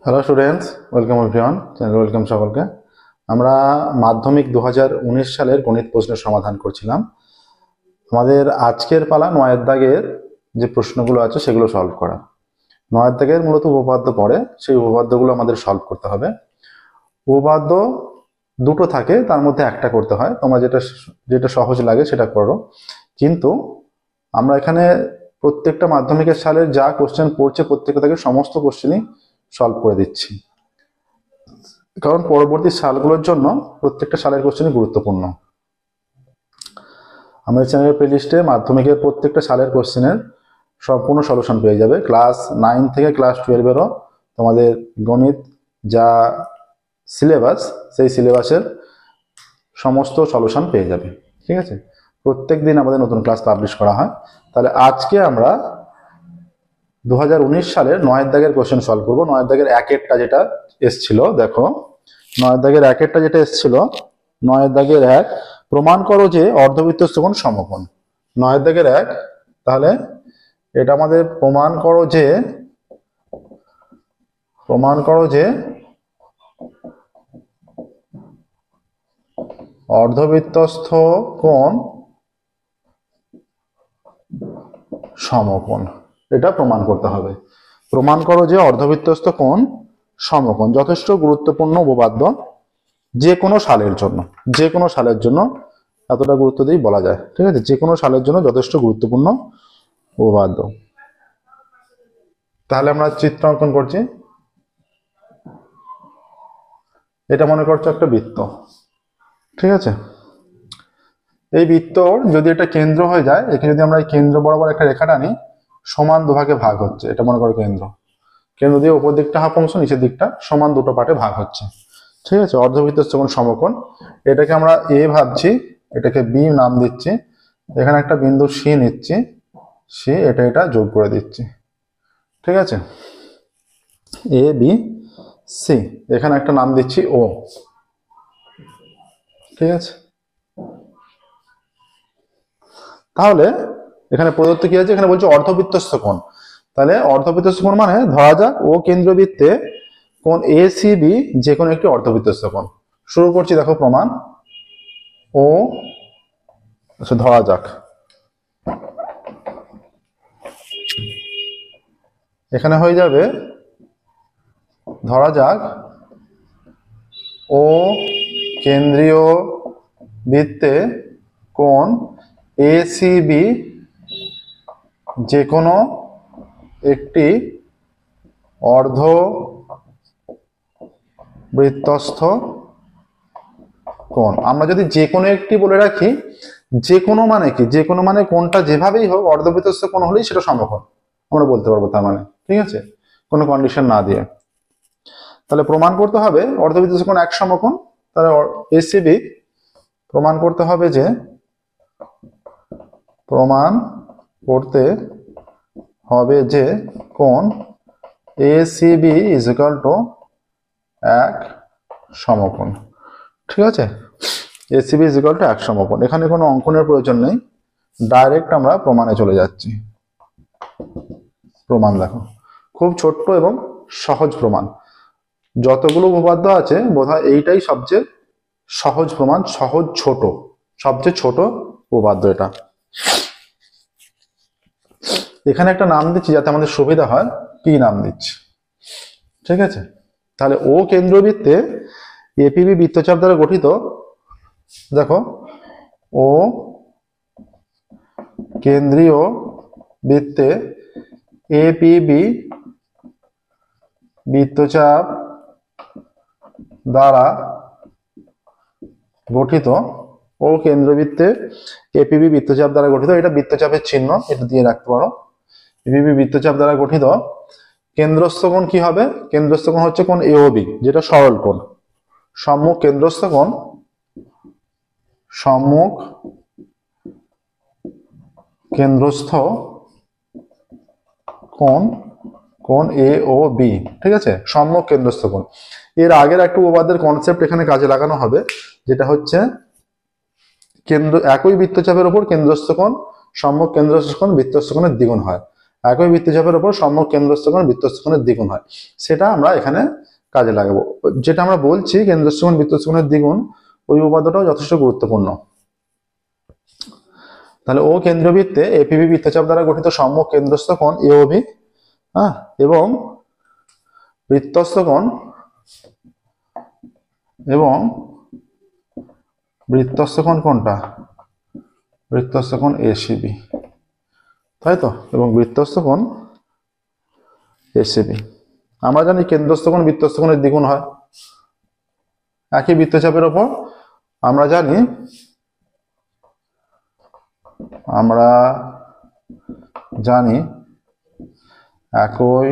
Hello students, welcome everyone, channel welcome সকলকে। আমরা মাধ্যমিক 2019 সালের গণিত প্রশ্নের সমাধান করছিলাম। আমাদের আজকের পালা 9 দাগের যে প্রশ্নগুলো আছে সেগুলো সলভ করা। 9 দাগের মূলত উপপাদ্য পড়ে, সেই উপপাদ্যগুলো আমাদের সলভ করতে হবে। উপপাদ্য দুটো থাকে, তার মধ্যে একটা করতে হয়। তোমরা যেটা যেটা সহজ লাগে সেটা করো, কিন্তু আমরা এখানে প্রত্যেকটা মাধ্যমিকের সালের যা কোশ্চেন পড়ছে প্রত্যেকটা থেকে সমস্ত কোশ্চেনই সলভ করে দিচ্ছি, কারণ পরবর্তী সালগুলোর জন্য প্রত্যেকটা সালের কোশ্চেনই গুরুত্বপূর্ণ। আমাদের চ্যানেলের প্লেলিস্টে মাধ্যমিকের প্রত্যেকটা সালের কোশ্চেনের সম্পূর্ণ সলিউশন পেয়ে যাবে। ক্লাস 9 থেকে ক্লাস 12-এরও তোমাদের গণিত যা সিলেবাস, সেই সিলেবাসের সমস্ত সলিউশন পেয়ে যাবে। ঠিক আছে, প্রত্যেক দিন আমাদের নতুন ক্লাস পাবলিশ করা হয়। তাহলে আজকে আমরা 2019 সালের 9 দাগের কোশ্চেন সলভ করবো। 9 দাগের একেরটা যেটা এসছিল, দেখো 9 দাগের একেরটা যেটা এসছিল, 9 দাগের 1, প্রমাণ করো যে অর্ধবৃত্তস্থ কোণ সমকোণ। 9 দাগের 1, তাহলে এটা আমাদের প্রমাণ করো যে অর্ধবৃত্তস্থ কোণ সমকোণ, এটা প্রমাণ করতে হবে। প্রমাণ করো যে অর্ধবৃত্তস্থ কোণ সমকোণ যথেষ্ট গুরুত্বপূর্ণ উপপাদ্য, যে কোনো সালের জন্য এতটা গুরুত্ব দিয়ে বলা যায়। ঠিক আছে, যে কোনো সালের জন্য যথেষ্ট গুরুত্বপূর্ণ উপপাদ্য। তাহলে আমরা চিত্র অঙ্কন করছি। এটা মনে করছো একটা বৃত্ত, ঠিক আছে। এই বৃত্তর যদি এটা কেন্দ্র হয়ে যায়, এখানে যদি আমরা এই কেন্দ্র বরাবর একটা রেখা টানি, সমান দুভাগে ভাগ হচ্ছে, এটা মনে করো কেন্দ্র দিয়ে উপর দিকটা হাফ অংশ, নিচের দিকটা সমান দুটো পার্টে ভাগ হচ্ছে। ঠিক আছে, অর্ধবৃত্তস্থ কোণ সমকোণ। এটাকে আমরা এ ভাবছি, এটাকে বি নাম দিচ্ছি, এখানে একটা বিন্দু সি নিচ্ছি, সি এটা যোগ করে দিচ্ছি। ঠিক আছে, এ বি সি, এখানে একটা নাম দিচ্ছি ও। ঠিক আছে, তাহলে এখানে প্রদত্ত কি আছে, এখানে বলছে অর্ধবৃত্তস্থ কোণ। তাহলে অর্ধবৃত্তস্থ কোণ মানে ধরা যাক ও কেন্দ্রবৃত্তে কোণ এ সি বি যে কোনো একটি অর্ধবৃত্তস্থ কোণ। শুরু করছি, দেখো প্রমাণ। ও আচ্ছা, ধরা যাক এখানে হয়ে যাবে, ধরা যাক ও কেন্দ্রীয় বৃত্তে কোণ এ সি বি যে কোনো একটি অর্ধবৃত্তস্থ কোণ। আমরা যদি যে কোনো একটি বলে রাখি, যে কোনো মানে কি, যে কোনো মানে কোণটা যেভাবেই হোক অর্ধবৃত্তস্থ কোণ হলেই সেটা সমকোণ আমরা বলতে পারবো, তার মানে। ঠিক আছে, কোনো কন্ডিশন না দিয়ে। তাহলে প্রমাণ করতে হবে অর্ধবৃত্তস্থ কোণ এক সমকোণ। তাহলে এসিবি প্রমাণ করতে হবে যে কোণ এসিবি ইজ ইকুয়াল টু এক সমকোণ। ঠিক আছে, এসিবি ইজ ইকুয়াল টু এক সমকোণ। এখানে কোনো অঙ্কনের প্রয়োজন নেই, ডাইরেক্ট আমরা প্রমাণে চলে যাচ্ছি। প্রমাণ দেখো, খুব ছোট্ট এবং সহজ প্রমাণ। যতগুলো উপপাদ্য আছে বোধহয় এইটাই সবচেয়ে সহজ প্রমাণ, সবচেয়ে ছোট উপপাদ্য এটা। এখানে একটা নাম দিচ্ছি যাতে আমাদের সুবিধা হয়, কি নাম দিচ্ছি। ঠিক আছে, তাহলে ও কেন্দ্রবৃত্তে এপিবি বৃত্তচাপ দ্বারা গঠিত। দেখো, ও কেন্দ্রীয় বৃত্তে এপিবি বৃত্তচাপ দ্বারা গঠিত। ও কেন্দ্রবৃত্তে এপিবি বৃত্তচাপ দ্বারা গঠিত, এটা বৃত্তচাপের চিহ্ন, এটা দিয়ে রাখতে পারো। এপিবি বৃত্তচাপ দ্বারা গঠিত কেন্দ্রস্থ কোণ কি হবে? কেন্দ্রস্থ কোণ হচ্ছে কোণ এওবি, যেটা সরল কোণ। সম্মুখ কেন্দ্রস্থ কোণ এ ও বি। ঠিক আছে, সম্মুখ কেন্দ্রস্থ কোণ। এর আগের একটা উপপাদ্যের কনসেপ্ট এখানে কাজে লাগানো হবে, যেটা হচ্ছে একই বৃত্তচাপের উপর কেন্দ্রস্থ কোণ, সম্মুখ কেন্দ্রস্থ কোণ বৃত্তস্থ কোণের দ্বিগুণ হয়। একই বৃত্তচাপের উপর সম্মুখ কেন্দ্রস্থ কোণ বৃত্তস্থ কোণের দ্বিগুণ হয়, সেটা আমরা এখানে কাজে লাগাবো। যেটা আমরা বলছি কেন্দ্রস্থ কোণ বৃত্তস্থ কোণের দ্বিগুণ, ওই উপপাদ্যটাও যথেষ্ট গুরুত্বপূর্ণ। তাহলে ও কেন্দ্রীয় বৃত্তে এপিবি বৃত্তচাপ দ্বারা গঠিত সম্মুখ কেন্দ্রস্থ কোণ এওবি, হ্যাঁ, এবং বৃত্তস্থ কোণ কোনটা, বৃত্তস্থ কোণ এসিবি, তাই তো, এবং বৃত্তস্থ কোণ এসিবি। আমরা জানি কেন্দ্রস্থ কোণ বৃত্তস্থ কোণের দ্বিগুণ হয় একই বৃত্তচাপের ওপর। আমরা জানি একই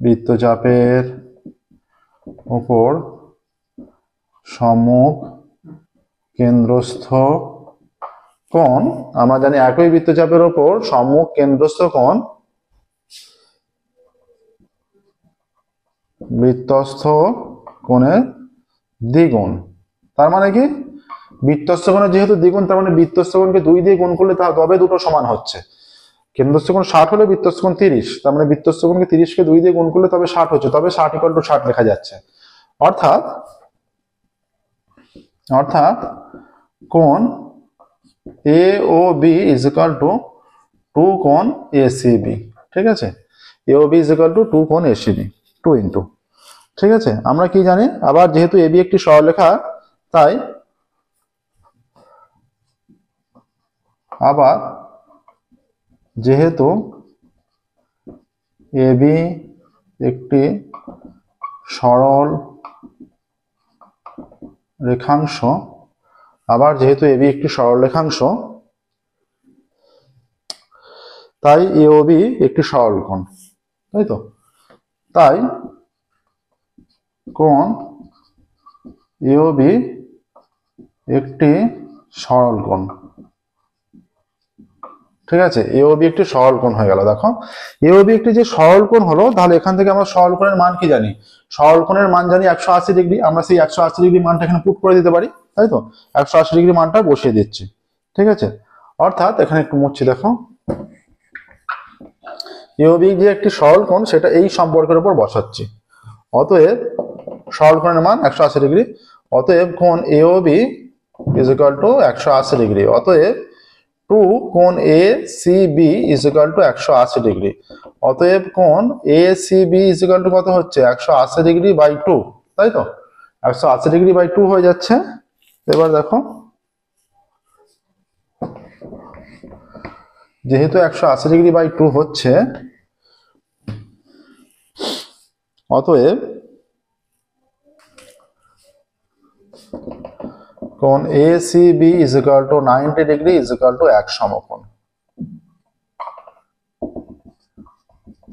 বৃত্তচাপের ওপর সম্মুখ কেন্দ্রস্থ কোণ, আমরা জানি একই বৃত্তচাপের ওপর সম্মুখ কেন্দ্রস্থ কোণ বৃত্তস্থ কোণের দ্বিগুণ। তার মানে কি, বৃত্তস্থ কোণের যেহেতু দ্বিগুণ, তার মানে বৃত্তস্থ কোণকে 2 দিয়ে গুণ করলে তবে দুটো সমান হচ্ছে। কেন্দ্রস্থ কোণ 60 হলে বৃত্তস্থ কোণ 30, তার মানে বৃত্তস্থ কোণকে 30 কে 2 দিয়ে গুণ করলে তবে 60 হচ্ছে, তবে 60 = 60 লেখা যাচ্ছে। অর্থাৎ কোণ এ ও বি ইজ ইকুয়াল টু 2 কোণ এসিবি, ঠিক আছে, এ ও বি ইজ ইকুয়াল টু 2 কোণ এসিবি, 2 ইন্টু, ঠিক আছে। আমরা কি জানি, আবার যেহেতু এবি একটি সরলরেখা, তাই আবার যেহেতু এবি একটি সরল রেখাংশ, তাই এওবি একটি সরল কোণ, তাই তো, তাই কোণ এওবি একটি সরল কোণ, ঠিক আছে। এওবি একটি সরল কোণ হয়ে গেল। দেখো, এওবি একটি যে সরল কোণ হলো, তাহলে এখান থেকে আমরা সরল কোণের মান কি জানি, সরল কোণের মান জানি 180 ডিগ্রি। আমরা সেই 180 ডিগ্রি মানটা এখানে পুট করে দিতে পারি, তাই তো, 180 ডিগ্রি মানটা বসিয়ে দিচ্ছি, ঠিক আছে। অর্থাৎ এখানে একটু মুছছি, দেখো, এওবি যে একটি সরল কোণ সেটা এই সম্পর্কের উপর বসাচ্ছি। অতএব সরল কোণের মান 180 ডিগ্রি, অতএব কোণ AOB is equal to 180 degree. অতএব 2 কোণ A C B is equal to 180 degree. অতএব কোণ A C B is equal to কত হচ্ছে, 180 ডিগ্রি বাই 2, তাই তো, 180 ডিগ্রি বাই 2 হয়ে যাচ্ছে। এবার দেখো, যেহেতু 180 ডিগ্রি বাই 2 হচ্ছে, অতএব কোণ A C B is equal to 90 degree is equal to 1 সমকোণ।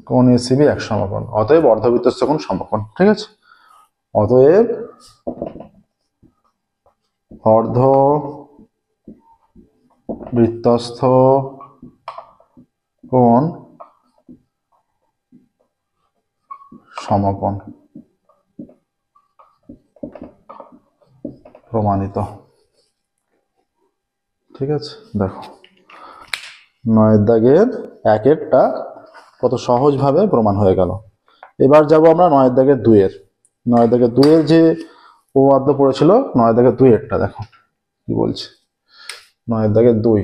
কোণ এ সি বি 1 সমকোণ, অতএব অর্ধবৃত্তস্থ কোণ সমকোণ, ঠিক আছে। অতএব অর্ধবৃত্তস্থ কোণ সমকোণ প্রমাণিত, ঠিক আছে। দেখো, 9 দাগের 1-এরটা কত সহজভাবে প্রমাণ হয়ে গেল। এবার যাব আমরা 9 দাগের 2-এর। 9 দাগের 2-এর যে উপপাদ্য পড়েছিল, 9 দাগের 2-এরটা দেখো কি বলছে। 9 দাগের 2,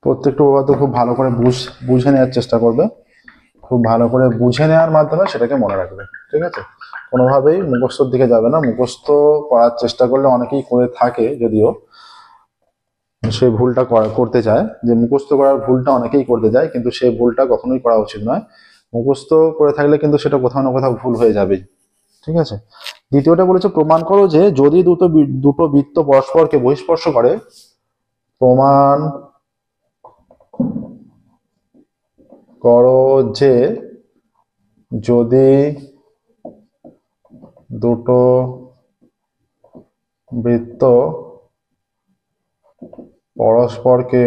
প্রত্যেকটা উপপাদ্য খুব ভালো করে বুঝে নেওয়ার চেষ্টা করবে, খুব ভালো করে বুঝে নেওয়ার মাধ্যমে সেটাকে মনে রাখবে, ঠিক আছে। কোনোভাবেই মুখস্থর দিকে যাবে না। মুখস্থ করার চেষ্টা করলে অনেকেই করে থাকে, যদিও সেই ভুলটা করতে চায়, যে মুখস্থ করার ভুলটা অনেকেই করতে যায়, কিন্তু সেই ভুলটা কখনোই করা উচিত নয়। মুখস্থ করে থাকলে কিন্তু সেটা কোথাও না কোথাও ভুল হয়ে যাবে, ঠিক আছে। দ্বিতীয়টা বলেছে, প্রমাণ করো যে যদি দুটো বৃত্ত পরস্পরকে বহিঃস্পর্শ করে, প্রমাণ করো যে যদি দুটো বৃত্ত পরস্পরকে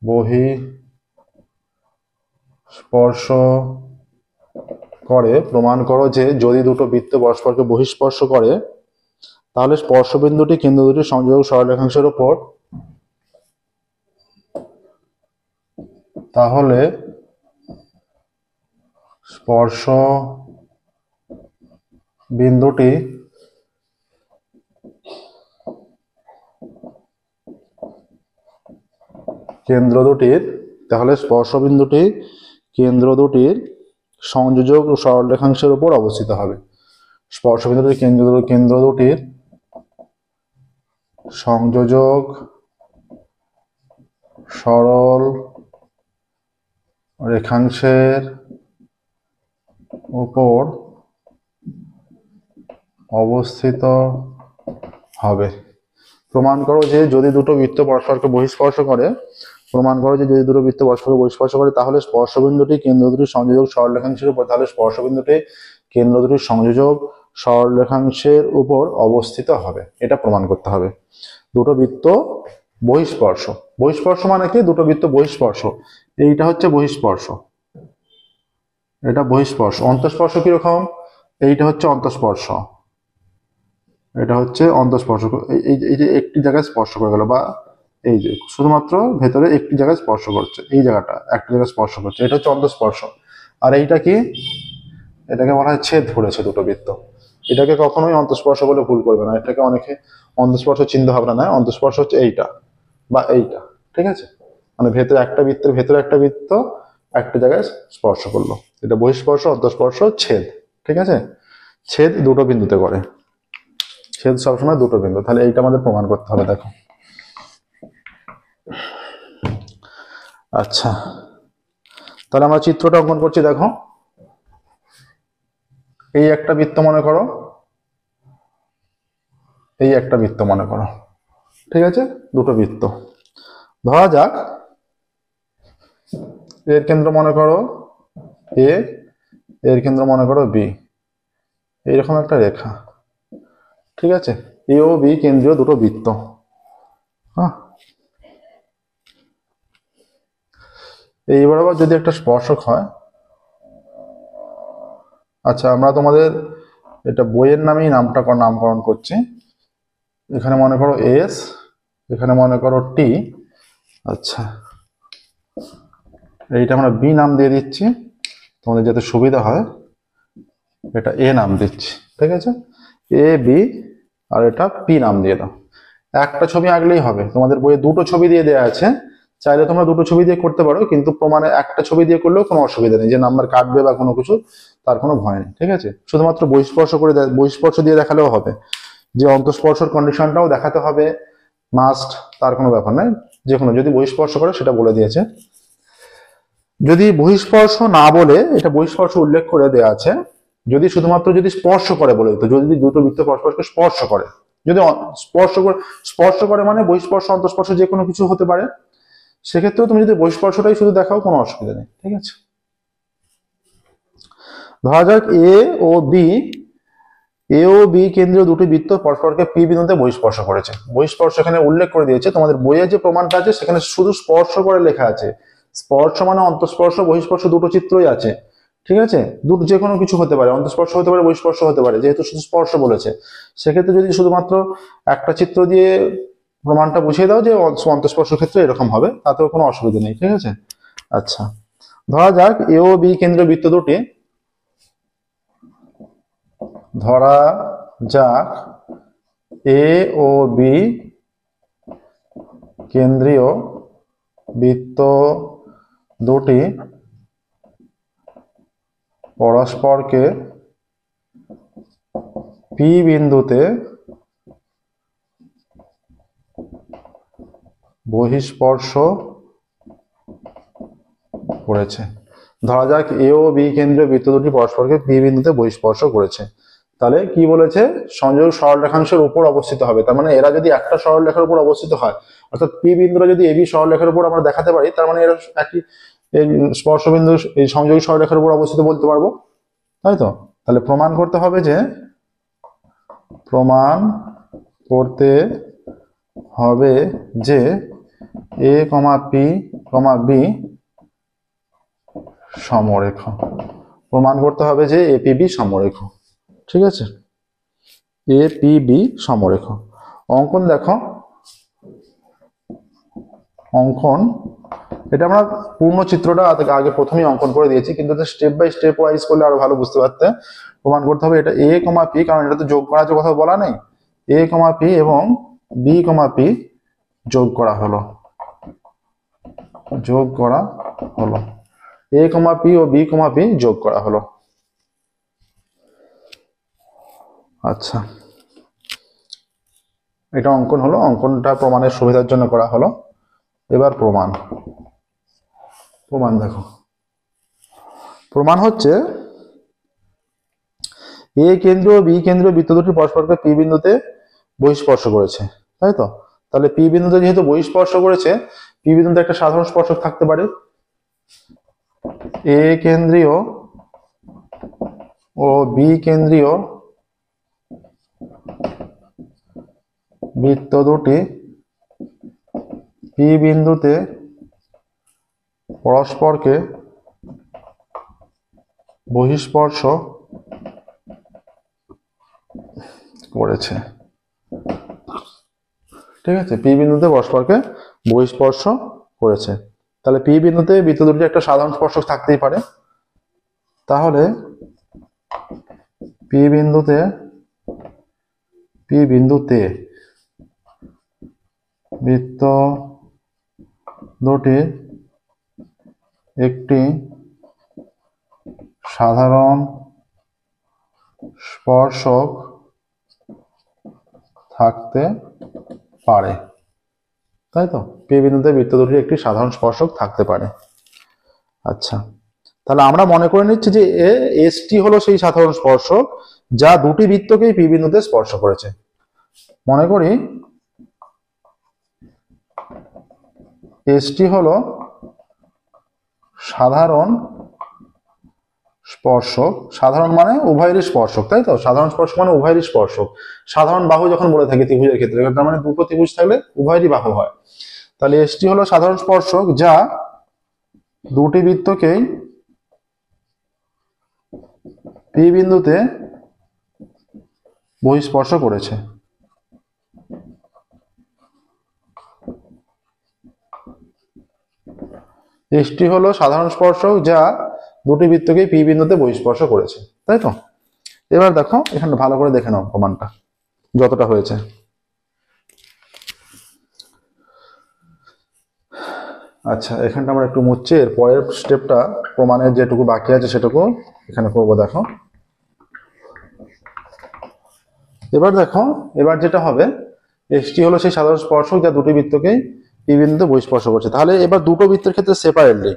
বহিঃস্পর্শ করে প্রমাণ করো যে যদি দুটো বৃত্ত পরস্পরকে বহিঃস্পর্শ করে তাহলে স্পর্শবিন্দুটি কেন্দ্র দুটির সংযোজক সরলরেখাংশের উপর তাহলে স্পর্শ বিন্দুটি কেন্দ্র দুটির সংযোজক সরলরেখাংশের উপর অবস্থিত হবে। স্পর্শবিন্দুটির কেন্দ্র দুটির সংযোজক সরল রেখাংশের উপর অবস্থিত হবে। প্রমাণ করো যে যদি দুটো বৃত্ত পরস্পরকে বহিঃস্পর্শ করে তাহলে স্পর্শবিন্দুটি কেন্দ্র দুটির সংযোজক সরলরেখাংশের উপর অবস্থিত হবে। এটা প্রমাণ করতে হবে। দুটো বৃত্ত বহিঃস্পর্শ মানে কি? দুটো বৃত্ত বহিঃস্পর্শ, এইটা হচ্ছে বহিঃস্পর্শ, এটা বহিঃস্পর্শ। অন্তঃস্পর্শ কিরকম? এইটা হচ্ছে অন্তঃস্পর্শ, এটা হচ্ছে অন্তঃস্পর্শ। এই যে একটি জায়গায় স্পর্শ করে গেল, বা এই যে শুধুমাত্র ভেতরে একটি জায়গায় স্পর্শ করছে, এই জায়গাটা একটা জায়গায় স্পর্শ করছে, এটা হচ্ছে অন্তঃস্পর্শ। আর এইটা কি? এটাকে বলা হয় ছেদ করেছে দুটো বৃত্ত। এটাকে কখনোই অন্তঃস্পর্শ বলে ভুল করবে না। এটাকে অনেকে অন্তঃস্পর্শ চিন্তা ভাবনা নেয়। অন্তঃস্পর্শ হচ্ছে এইটা বা এইটা, ঠিক আছে? মানে ভেতরে একটা বৃত্তের ভেতরে একটা বৃত্ত একটা জায়গায় স্পর্শ করলো, এটা বহিঃস্পর্শ, অন্তঃস্পর্শ, ছেদ, ঠিক আছে? ছেদ দুটো বিন্দুতে করে, ছেদ সবসময় দুটো বিন্দু। তাহলে এইটা আমাদের প্রমাণ করতে হবে। দেখো, আচ্ছা, তাহলে আমরা চিত্রটা অঙ্কন করছি। দেখো, এই একটা বৃত্ত মনে করো, এই একটা বৃত্ত মনে করো, ঠিক আছে? দুটো বৃত্ত ধরা যাক, এর কেন্দ্র মনে করো এ, এর কেন্দ্র মনে করো বি, এইরকম একটা রেখা, ঠিক আছে? এ ও বি কেন্দ্রীয় দুটো বৃত্ত। হ্যাঁ, এইবার আবার যদি একটা স্পর্শক হয়, আচ্ছা, আমরা তোমাদের এটা বইয়ের নামেই নামকরণ করছি। এখানে মনে করো এস, এখানে মনে করো টি, আচ্ছা, এইটা আমরা বি নাম দিয়ে দিচ্ছি তোমাদের যাতে সুবিধা হয়। এটা এ নাম দিচ্ছি, ঠিক আছে? এ বি, আর এটা পি নাম দিয়ে দাও। একটা ছবি আঁকলেই হবে। তোমাদের বইয়ে দুটো ছবি দিয়ে দেওয়া আছে, চাইলে তোমরা দুটো ছবি দিয়ে করতে পারো, কিন্তু প্রমাণে একটা ছবি দিয়ে করলেও কোনো অসুবিধা নেই, যে নাম্বার কাটবে বা কোনো কিছু, তার কোনো ভয় নেই, ঠিক আছে? শুধুমাত্র বহিঃস্পর্শ দিয়ে দেখালেও হবে। যে অন্তঃস্পর্শের কন্ডিশনটাও দেখাতে হবে মাস্ট, তার কোনো ব্যাপার নয়। যে কোনো, যদি বহিঃস্পর্শ করে সেটা বলে দিয়েছে। যদি বহিঃস্পর্শ না বলে, এটা বহিঃস্পর্শ উল্লেখ করে দেওয়া আছে, যদি শুধুমাত্র যদি স্পর্শ করে বলে দিত, যদি দুটো বৃত্ত পরস্পরকে স্পর্শ করে, যদি স্পর্শ করে মানে বহিঃস্পর্শ অন্তঃস্পর্শ যে কোনো কিছু হতে পারে, সেক্ষেত্রেও তুমি যদি বহিঃস্পর্শটাই শুধু দেখাও, কোনো অসুবিধা নেই, ঠিক আছে? ধরা যাক এ ও বি কেন্দ্রীয় দুটি বৃত্ত পরস্পরকে পি বিন্দুতে বহিঃস্পর্শ করেছে। বহিঃস্পর্শ এখানে উল্লেখ করে দিয়েছে। তোমাদের বইয়ে যে প্রমাণটা আছে সেখানে শুধু স্পর্শ করে লেখা আছে। স্পর্শ মানে অন্তঃস্পর্শ বহিঃস্পর্শ দুটো চিত্রই আছে, ঠিক আছে? দুটো যে কোনো কিছু হতে পারে, অন্তঃস্পর্শ হতে পারে, বহিঃস্পর্শ হতে পারে, যেহেতু শুধু স্পর্শ বলেছে। সেক্ষেত্রে যদি শুধুমাত্র একটা চিত্র দিয়ে প্রমাণটা বুঝিয়ে দাও যে অন্তঃস্পর্শ ক্ষেত্রে এরকম হবে, তাতেও কোনো অসুবিধা নেই, ঠিক আছে? আচ্ছা, ধরা যাক এ ও বি কেন্দ্রীয় বৃত্ত দুটি, ধরা যাক এ ও বি কেন্দ্রীয় বৃত্ত দুটি পরস্পরকে পি বিন্দুতে বহিঃস্পর্শ করেছে। ধরা যাক এ ও বি কেন্দ্রীয় বৃত্ত দুটি পরস্পরকে পি বিন্দুতে বহিঃস্পর্শ করেছে। তাহলে কি বলেছে? সংযোগ সরলরেখাংশের উপর অবস্থিত হবে। তার মানে এরা যদি একটা সরলরেখার উপর অবস্থিত হয়, অর্থাৎ পি বিন্দুটা যদি এবি সরলরেখার উপর আমরা দেখাতে পারি, তার মানে এরা একই স্পর্শবিন্দু এই সংযোগী সরলরেখার উপর অবস্থিত বলতে পারবো, তাই তো? তাহলে প্রমাণ করতে হবে যে এ কমা পি কমা বি সমরেখা। প্রমাণ করতে হবে যে এপিবি সমরেখ। ঠিক আছে, এপিবি সমরেখ। অঙ্কন দেখো, অঙ্কন এটা আমরা পূর্ণ চিত্রটা আগে প্রথমেই অঙ্কন করে দিয়েছি, কিন্তু স্টেপ বাই স্টেপ ওয়াইজ করলে আরো ভালো বুঝতে পারতে। প্রমাণ করতে হবে এটা এ কমা পি, কারণ এটা তো যোগ করা যে কথা বলা নেই, এ কমা পি এবং বি কমা পি যোগ করা হলো, যোগ করা হলো, এ কমা পি ও বি কমা পি যোগ করা হলো। আচ্ছা, এটা অঙ্কন হলো, অঙ্কনটা প্রমাণের সুবিধার জন্য করা হলো। এবার প্রমাণ। প্রমাণ দেখো, প্রমাণ হচ্ছে এ কেন্দ্র ও বি কেন্দ্র বৃত্ত দুটি পরস্পরকে পি বিন্দুতে বহিঃস্পর্শ করেছে, তাই তো? তাহলে পি বিন্দুতে যেহেতু বহিঃস্পর্শ করেছে, পি বিন্দুতে একটা সাধারণ স্পর্শক থাকতে পারে। এ কেন্দ্রীয় ও বি কেন্দ্রীয় বৃত্ত দুটি পি বিন্দুতে পরস্পরকে বহিঃস্পর্শ করেছে। ঠিক আছে, পি বিন্দুতে পরস্পরকে বহিঃস্পর্শ করেছে। তাহলে পি বিন্দুতে বৃত্ত দুটি একটা সাধারণ স্পর্শক থাকতেই পারে। তাহলে পি বিন্দুতে বৃত্ত দুটি একটি সাধারণ স্পর্শক থাকতে পারে, তাই তো? পি বিন্দুতে বৃত্ত দুটির একটি সাধারণ স্পর্শক থাকতে পারে। আচ্ছা, তাহলে আমরা মনে করে নিচ্ছি যে এসটি হলো সেই সাধারণ স্পর্শক যা দুটি বৃত্তকেই পি বিন্দুতে স্পর্শ করেছে। মনে করি এসটি হলো সাধারণ স্পর্শক, সাধারণ মানে উভয়েরই স্পর্শক, তাই তো? সাধারণ স্পর্শক মানে উভয়েরই স্পর্শক। সাধারণ বাহু যখন বলে থাকি ত্রিভুজের ক্ষেত্রে, তার মানে দুটো ত্রিভুজ থাকলে উভয়েরই বাহু হয়। তাহলে এসটি হলো সাধারণ স্পর্শক যা দুটি বৃত্তকেই পি বিন্দুতে বহিঃস্পর্শ করেছে। এসটি হলো সাধারণ স্পর্শক যা দুটি বৃত্তকেই পি বিন্দুতে বহিঃস্পর্শ করেছে, তাই তো? এবার দেখো এখানে ভালো করে দেখে নাও প্রমাণটা যতটা হয়েছে। আচ্ছা, এখানটা আমরা একটু মুছছি, এর পরের স্টেপটা প্রমাণের যেটুকু বাকি আছে সেটুকু এখানে করবো। দেখো এবার দেখো, এবার যেটা হবে, এসটি হলো সেই সাধারণ স্পর্শক যা দুটি বৃত্তকেই পি বিন্দুতে বহিঃস্পর্শ করছে। তাহলে এবার দুটো বৃত্তের ক্ষেত্রে সেপারেটলি,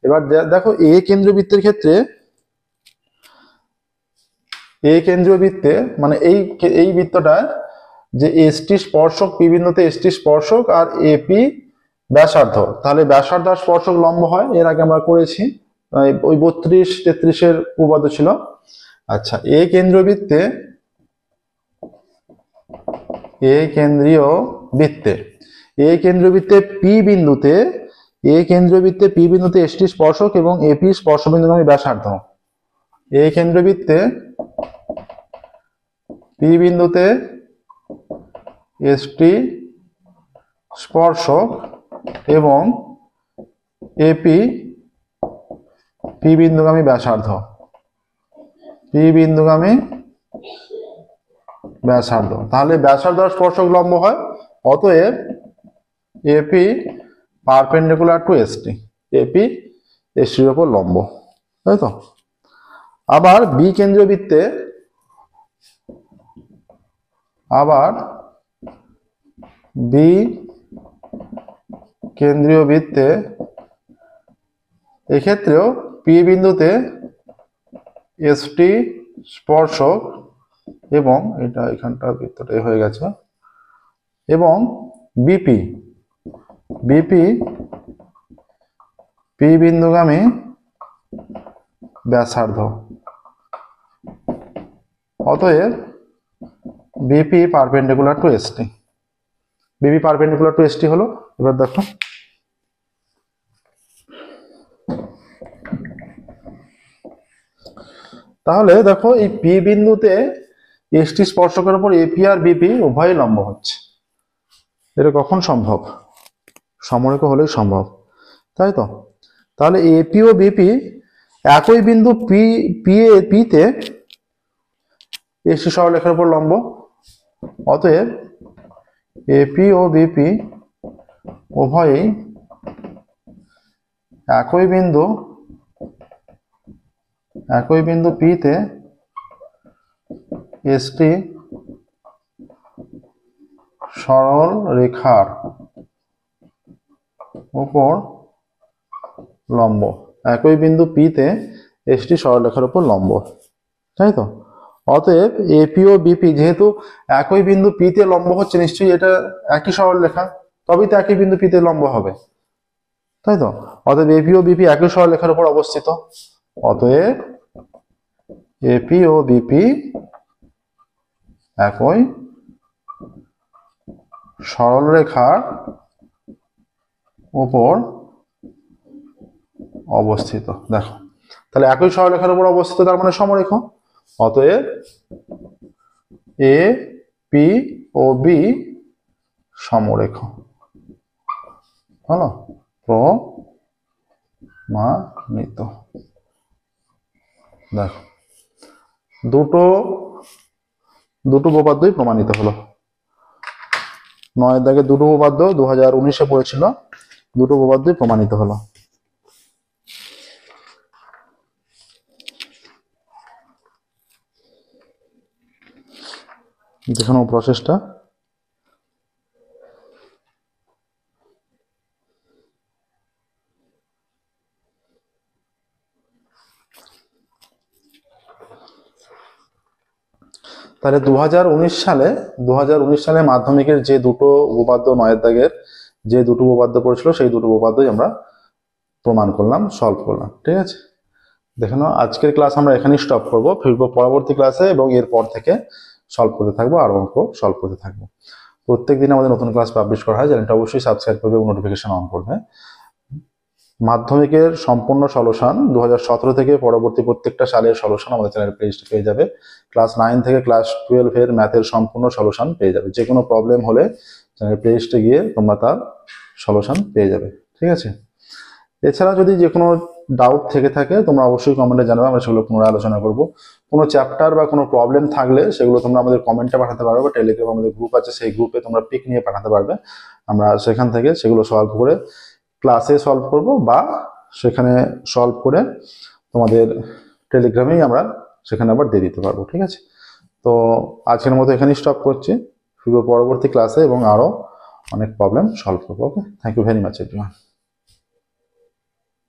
এবার দেখো এ কেন্দ্রীয় বৃত্তের ক্ষেত্রে, এ কেন্দ্রীয় বৃত্তে মানে এই বৃত্তটা যে এসটি স্পর্শক, পি বিন্দুতে এসটি স্পর্শক আর এপি ব্যাসার্ধ, তাহলে ব্যাসার্ধ আর স্পর্শক লম্ব হয়, এর আগে আমরা করেছি, ওই 32-33 উপপাদ্য ছিল। আচ্ছা, এ কেন্দ্রীয় বৃত্তে পি বিন্দুতে এসটি স্পর্শক এবং এপি স্পর্শবিন্দুগামী ব্যাসার্ধ। এ কেন্দ্রীয় বৃত্তে পি বিন্দুতে এসটি স্পর্শক এবং এপি পি বিন্দুগামী ব্যাসার্ধ, তাহলে ব্যাসার্ধ আর স্পর্শক লম্ব হয়, অতএব AP perpendicular to ST, AP এসটির উপর লম্ব, তাই তো? আবার বি কেন্দ্রীয় বৃত্তে এক্ষেত্রেও পি বিন্দুতে এসটি স্পর্শক এবং এটা এখানটা বৃত্তটাই হয়ে গেছে, এবং বিপি পি বিন্দুগামী ব্যাসার্ধ, অতএব BP perpendicular to ST. BP perpendicular to ST হলো, এবার দেখো তাহলে দেখো এই পি বিন্দুতে এসটি স্পর্শকের উপর এপি আর বিপি উভয়ই লম্ব হচ্ছে। এটা কখন সম্ভব? সমরেখ হলেই সম্ভব, তাই তো? তাহলে এপি ও বিপি একই বিন্দু পিতে এসটি সরলরেখার উপর লম্ব। অতএব এপি ও বিপি উভয়ই একই বিন্দু পিতে এসটি সরল রেখার উপর লম্ব। একই বিন্দু পিতে এসটি সরলরেখার উপর লম্ব, তাই তো? অতএব এপি ও বিপি যেহেতু একই বিন্দু পিতে লম্ব হচ্ছে, নিশ্চয়ই এটা একই সরলরেখা, তবেই তো একই বিন্দু পিতে লম্ব হবে, তাই তো? অতএব এপি ও বিপি একই সরলরেখার উপর অবস্থিত। অতএব এপি ও বিপি একই সরলরেখার উপর অবস্থিত। দেখো, তাহলে একই সরলরেখার উপর অবস্থিত, তার মানে সমরেখ। অতএব এ পি ও বি সমরেখ হলো, প্রমাণিত। দেখো, দুটো উপপাদ্যই প্রমাণিত হলো। 9 দাগে দুটো উপপাদ্য 2019-এ পড়েছিল, দুটো উপপাদ্যই প্রমাণিত হলো। দেখুন প্রসেসটা। তাহলে 2019 সালে মাধ্যমিকের যে দুটো উপপাদ্য 9 দাগের যে দুটো উপপাদ্য পড়েছিল, সেই দুটো উপপাদ্যই আমরা প্রমাণ করলাম, সলভ করলাম। ঠিক আছে, দেখে নাও। আজকের ক্লাস আমরা এখানেই স্টপ করবো, ফিরবো পরবর্তী ক্লাসে এবং এরপর থেকে সলভ করতে থাকবো আর অঙ্ক সলভ করতে থাকবো। প্রত্যেকদিন আমাদের নতুন ক্লাস পাবলিশ করা হয়, চ্যানেলটা অবশ্যই সাবস্ক্রাইব করবে এবং নোটিফিকেশন অন করবে। মাধ্যমিকের সম্পূর্ণ সলিউশন 2017 থেকে পরবর্তী প্রত্যেকটা সালের সলিউশন আমাদের চ্যানেল পেজে পেয়ে যাবে। ক্লাস 9 থেকে ক্লাস 12 এর ম্যাথের সম্পূর্ণ সলিউশন পেয়ে যাবে। যে কোনো প্রবলেম হলে চ্যানেল পেজে গিয়ে তোমরা তার সলিউশন পেয়ে যাবে। ঠিক আছে, এছাড়া যদি যে কোনো ডাউট থেকে থাকে তোমরা অবশ্যই কমেন্টে জানাবে, আমরা সেগুলো পুনরায় আলোচনা করব। কোনো চ্যাপ্টার বা কোনো প্রবলেম থাকলে সেগুলো তোমরা আমাদের কমেন্টে পাঠাতে পারবে, বা টেলিগ্রাম আমাদের গ্রুপ আছে, সেই গ্রুপে তোমরা পিক নিয়ে পাঠাতে পারবে। আমরা সেখান থেকে সেগুলো সলভ করে ক্লাসে সলভ করব, বা সেখানে সলভ করে তোমাদের টেলিগ্রামেই আমরা সেখানে আবার দিয়ে দিতে পারবো। ঠিক আছে, তো আজকের মতো এখানেই স্টপ করছি, ফিরবো পরবর্তী ক্লাসে এবং আরো অনেক প্রবলেম সলভ করবো। Okay, thank you very much everyone.